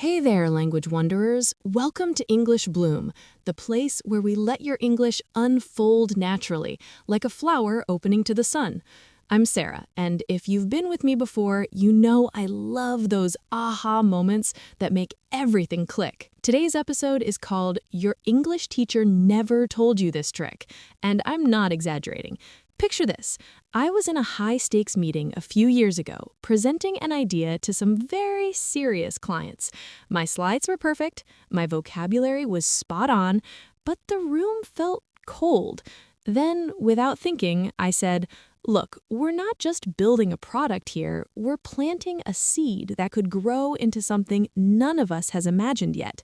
Hey there, language wanderers. Welcome to English Bloom, the place where we let your English unfold naturally, like a flower opening to the sun. I'm Sarah, and if you've been with me before, you know I love those aha moments that make everything click. Today's episode is called Your English Teacher Never Told You This Trick, and I'm not exaggerating. Picture this. I was in a high-stakes meeting a few years ago, presenting an idea to some very serious clients. My slides were perfect, my vocabulary was spot on, but the room felt cold. Then, without thinking, I said, "Look, we're not just building a product here, we're planting a seed that could grow into something none of us has imagined yet."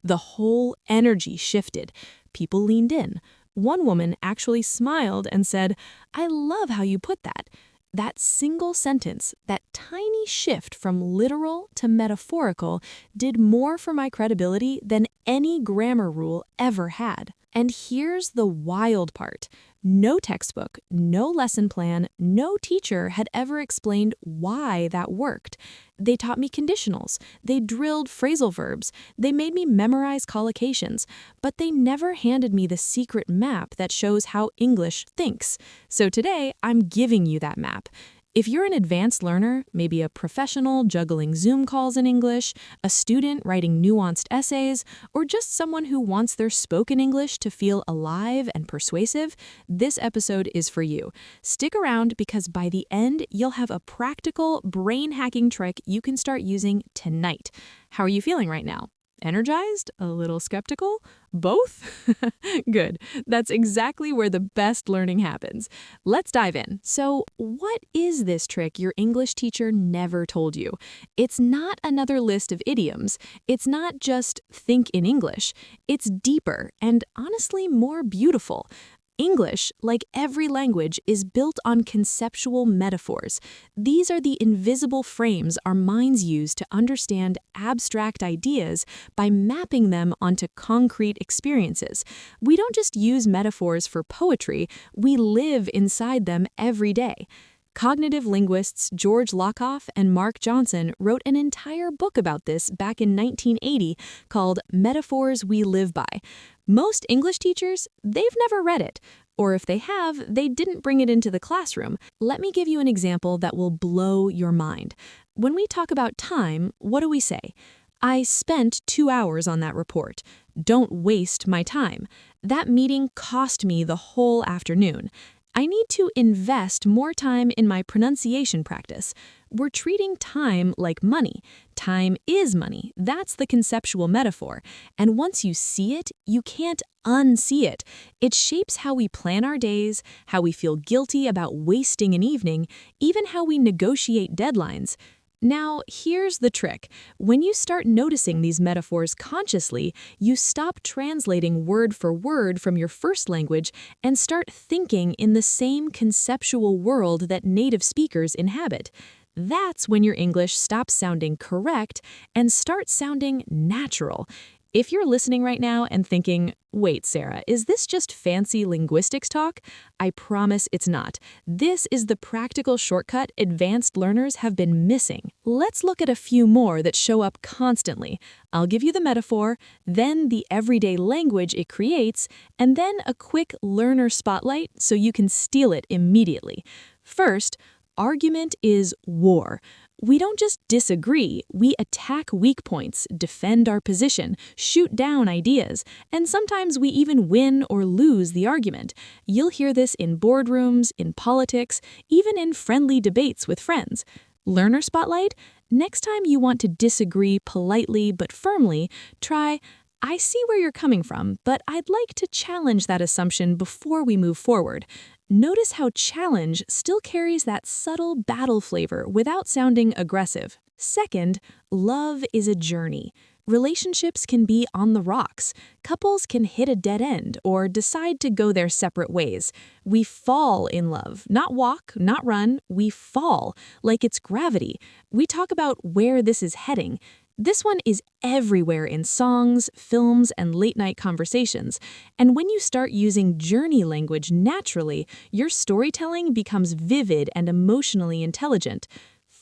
The whole energy shifted. People leaned in. One woman actually smiled and said, "I love how you put that." That single sentence, that tiny shift from literal to metaphorical, did more for my credibility than any grammar rule ever had. And here's the wild part. No textbook, no lesson plan, no teacher had ever explained why that worked. They taught me conditionals, they drilled phrasal verbs, they made me memorize collocations, but they never handed me the secret map that shows how English thinks. So today, I'm giving you that map. If you're an advanced learner, maybe a professional juggling Zoom calls in English, a student writing nuanced essays, or just someone who wants their spoken English to feel alive and persuasive, this episode is for you. Stick around because by the end, you'll have a practical, brain-hacking trick you can start using tonight. How are you feeling right now? Energized? A little skeptical? Both? Good. That's exactly where the best learning happens. Let's dive in. So, what is this trick your English teacher never told you? It's not another list of idioms. It's not just think in English. It's deeper and honestly more beautiful. English, like every language, is built on conceptual metaphors. These are the invisible frames our minds use to understand abstract ideas by mapping them onto concrete experiences. We don't just use metaphors for poetry, we live inside them every day. Cognitive linguists George Lakoff and Mark Johnson wrote an entire book about this back in 1980 called Metaphors We Live By. Most English teachers, they've never read it. Or if they have, they didn't bring it into the classroom. Let me give you an example that will blow your mind. When we talk about time, what do we say? I spent 2 hours on that report. Don't waste my time. That meeting cost me the whole afternoon. I need to invest more time in my pronunciation practice. We're treating time like money. Time is money. That's the conceptual metaphor. And once you see it, you can't unsee it. It shapes how we plan our days, how we feel guilty about wasting an evening, even how we negotiate deadlines. Now, here's the trick. When you start noticing these metaphors consciously, you stop translating word for word from your first language and start thinking in the same conceptual world that native speakers inhabit. That's when your English stops sounding correct and starts sounding natural. If you're listening right now and thinking, "Wait, Sarah, is this just fancy linguistics talk?" I promise it's not. This is the practical shortcut advanced learners have been missing. Let's look at a few more that show up constantly. I'll give you the metaphor, then the everyday language it creates, and then a quick learner spotlight so you can steal it immediately. First, argument is war. We don't just disagree, we attack weak points, defend our position, shoot down ideas, and sometimes we even win or lose the argument. You'll hear this in boardrooms, in politics, even in friendly debates with friends. Learner spotlight? Next time you want to disagree politely but firmly, try, "I see where you're coming from, but I'd like to challenge that assumption before we move forward." Notice how challenge still carries that subtle battle flavor without sounding aggressive. Second, love is a journey. Relationships can be on the rocks. Couples can hit a dead end or decide to go their separate ways. We fall in love, not walk, not run, we fall, like it's gravity. We talk about where this is heading. This one is everywhere in songs, films, and late-night conversations. And when you start using journey language naturally, your storytelling becomes vivid and emotionally intelligent.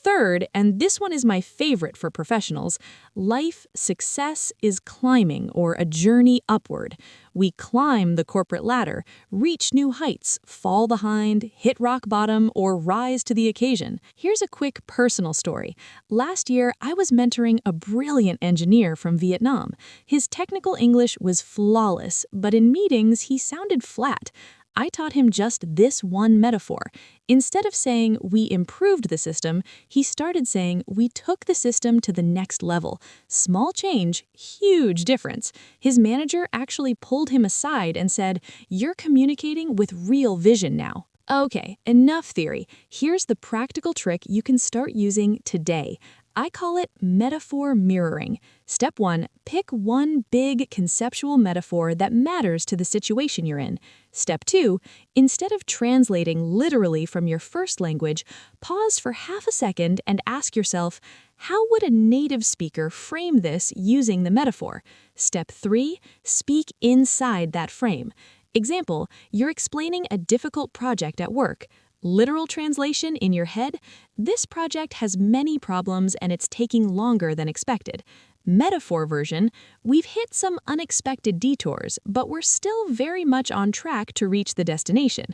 Third, and this one is my favorite for professionals, life success is climbing or a journey upward. We climb the corporate ladder, reach new heights, fall behind, hit rock bottom, or rise to the occasion. Here's a quick personal story. Last year, I was mentoring a brilliant engineer from Vietnam. His technical English was flawless, but in meetings, he sounded flat. I taught him just this one metaphor. Instead of saying, we improved the system, he started saying, we took the system to the next level. Small change, huge difference. His manager actually pulled him aside and said, you're communicating with real vision now. Okay, enough theory. Here's the practical trick you can start using today. I call it metaphor mirroring. Step 1, pick one big conceptual metaphor that matters to the situation you're in. Step 2, instead of translating literally from your first language, pause for half a second and ask yourself, how would a native speaker frame this using the metaphor? Step 3, speak inside that frame. Example, you're explaining a difficult project at work. Literal translation in your head, this project has many problems and it's taking longer than expected. Metaphor version, we've hit some unexpected detours, but we're still very much on track to reach the destination.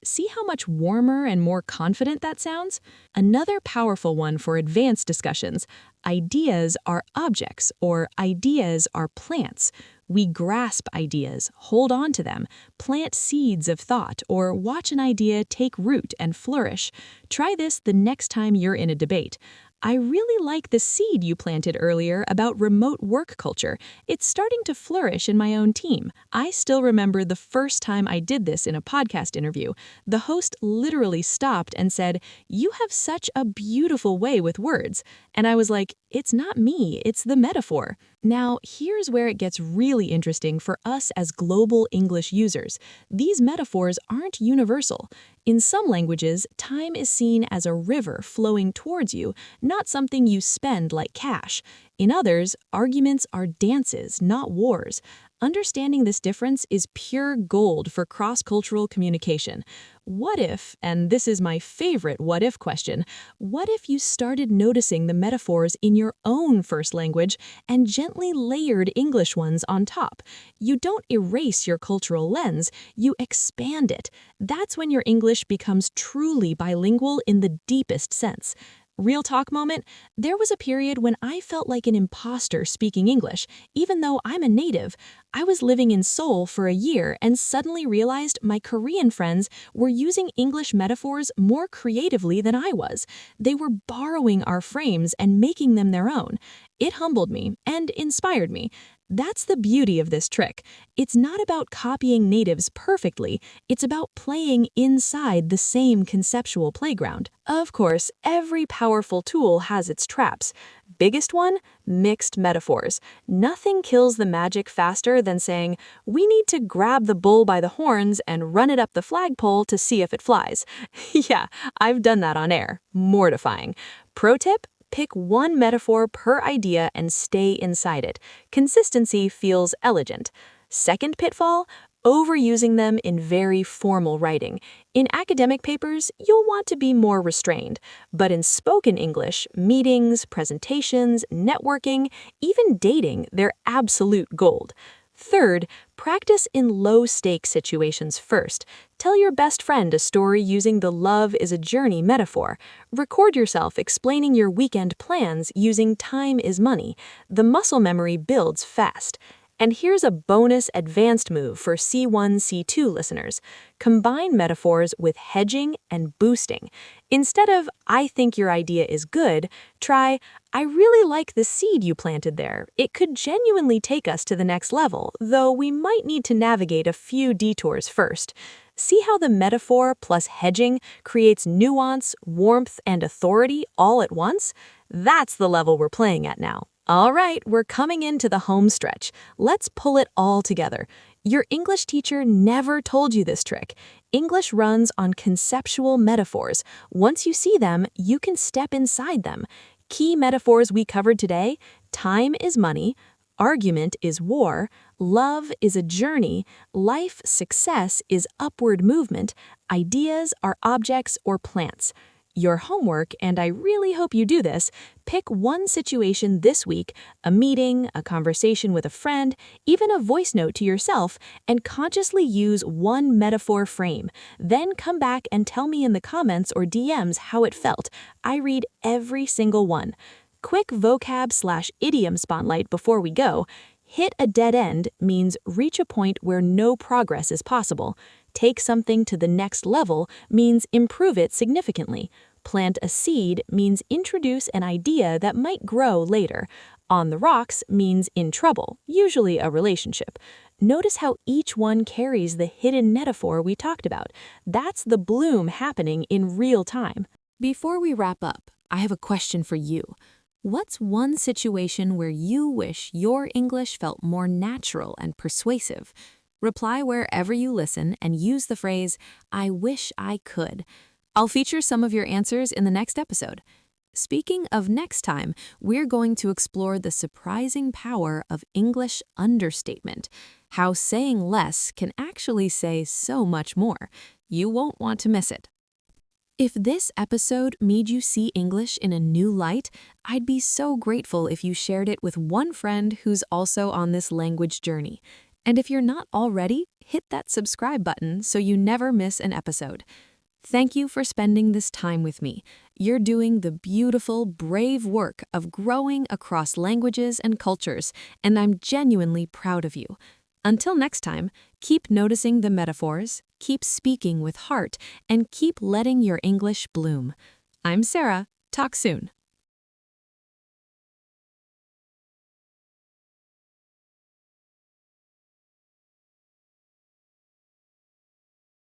See how much warmer and more confident that sounds? Another powerful one for advanced discussions, ideas are objects or ideas are plants. We grasp ideas, hold on to them, plant seeds of thought, or watch an idea take root and flourish. Try this the next time you're in a debate. I really like the seed you planted earlier about remote work culture. It's starting to flourish in my own team. I still remember the first time I did this in a podcast interview. The host literally stopped and said, "You have such a beautiful way with words." And I was like, it's not me, it's the metaphor. Now, here's where it gets really interesting for us as global English users. These metaphors aren't universal. In some languages, time is seen as a river flowing towards you, not something you spend like cash. In others, arguments are dances, not wars. Understanding this difference is pure gold for cross-cultural communication. What if, and this is my favorite what if question, what if you started noticing the metaphors in your own first language and gently layered English ones on top? You don't erase your cultural lens, you expand it. That's when your English becomes truly bilingual in the deepest sense. Real talk moment, there was a period when I felt like an imposter speaking English, even though I'm a native. I was living in Seoul for a year and suddenly realized my Korean friends were using English metaphors more creatively than I was. They were borrowing our frames and making them their own. It humbled me and inspired me. That's the beauty of this trick. It's not about copying natives perfectly, it's about playing inside the same conceptual playground. Of course, every powerful tool has its traps. Biggest one, mixed metaphors. Nothing kills the magic faster than saying, we need to grab the bull by the horns and run it up the flagpole to see if it flies. Yeah, I've done that on air. Mortifying. Pro tip? Pick one metaphor per idea and stay inside it. Consistency feels elegant. Second pitfall, overusing them in very formal writing. In academic papers, you'll want to be more restrained. But in spoken English, meetings, presentations, networking, even dating, they're absolute gold. Third, practice in low-stakes situations first. Tell your best friend a story using the love is a journey metaphor. Record yourself explaining your weekend plans using time is money. The muscle memory builds fast. And here's a bonus advanced move for C1, C2 listeners. Combine metaphors with hedging and boosting. Instead of, I think your idea is good, try, I really like the seed you planted there. It could genuinely take us to the next level, though we might need to navigate a few detours first. See how the metaphor plus hedging creates nuance, warmth, and authority all at once? That's the level we're playing at now. All right, we're coming into the home stretch. Let's pull it all together. Your English teacher never told you this trick. English runs on conceptual metaphors. Once you see them, you can step inside them. Key metaphors we covered today: time is money, argument is war, love is a journey, life success is upward movement, ideas are objects or plants. Your homework, and I really hope you do this, pick one situation this week, a meeting, a conversation with a friend, even a voice note to yourself, and consciously use one metaphor frame. Then come back and tell me in the comments or DMs how it felt. I read every single one. Quick vocab/idiom spotlight before we go. Hit a dead end means reach a point where no progress is possible. Take something to the next level means improve it significantly. Plant a seed means introduce an idea that might grow later. On the rocks means in trouble, usually a relationship. Notice how each one carries the hidden metaphor we talked about. That's the bloom happening in real time. Before we wrap up, I have a question for you. What's one situation where you wish your English felt more natural and persuasive? Reply wherever you listen and use the phrase, "I wish I could." I'll feature some of your answers in the next episode. Speaking of next time, we're going to explore the surprising power of English understatement, how saying less can actually say so much more. You won't want to miss it. If this episode made you see English in a new light, I'd be so grateful if you shared it with one friend who's also on this language journey. And if you're not already, hit that subscribe button so you never miss an episode. Thank you for spending this time with me. You're doing the beautiful, brave work of growing across languages and cultures, and I'm genuinely proud of you. Until next time, keep noticing the metaphors, keep speaking with heart, and keep letting your English bloom. I'm Sarah. Talk soon.